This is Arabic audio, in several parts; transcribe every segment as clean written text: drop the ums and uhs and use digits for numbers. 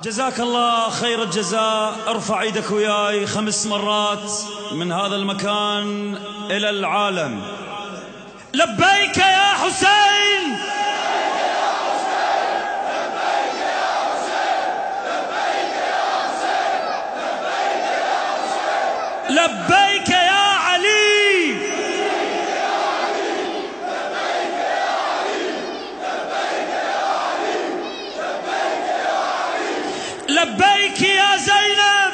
جزاك الله خير الجزاء. ارفع ايدك وياي 5 مرات من هذا المكان إلى العالم. لبيك يا حسين، لبيك يا علي، لبيك يا زينب،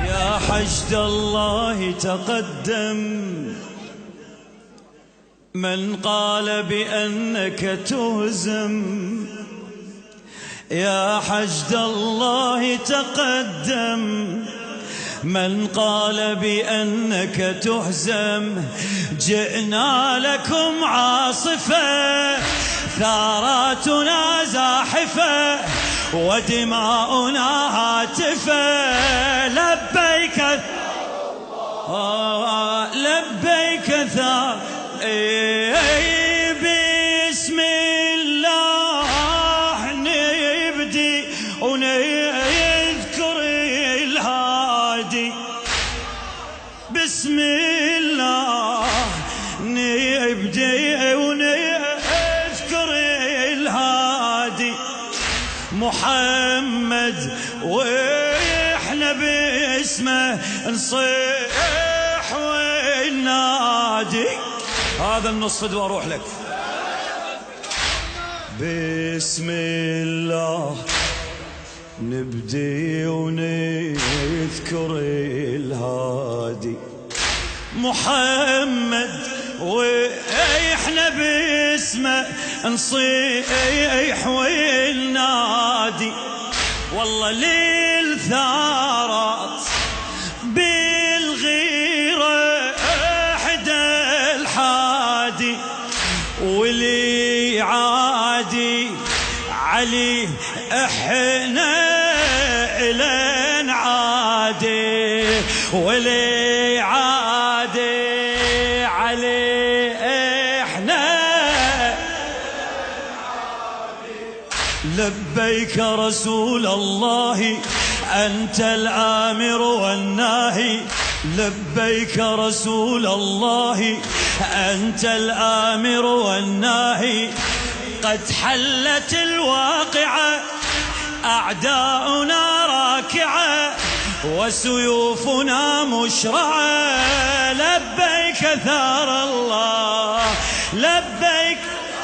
يا حشد الله تقدم من قال بأنك تهزم. يا حشد الله تقدم من قال بأنك تهزم. جئنا لكم عاصفة، ثاراتنا زاحفة، ودماؤنا هاتفة. لبيك لبيك بسم الله نبدي ونذكر الهادي. بسم الله نبدي ونذكر الهادي. محمد واحنا باسمه نصيح وننادي. هذا النص فدوى اروح لك. بسم الله نبدي ونذكر الهادي. محمد واحنا باسمه نصيح وننادي. والله للثارات بالغيرة احدى الحادي، ولي عادي علي احنا الى نعادي. ولي عادي علي احنا. لبيك رسول الله أنت الآمر والناهي. لبيك رسول الله أنت الآمر والناهي. قد حلت الواقعة أعداؤنا راكعة، وسيوفنا مشرعة. لبيك ثار الله، لبيك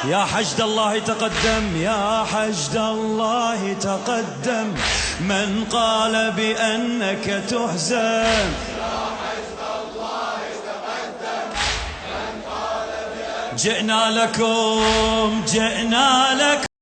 يا حشد الله تقدم. يا حشد الله تقدم من قال بأنك تهزم. يا حشد الله تقدم من قال بأنك. جئنا لكم، جئنا لكم.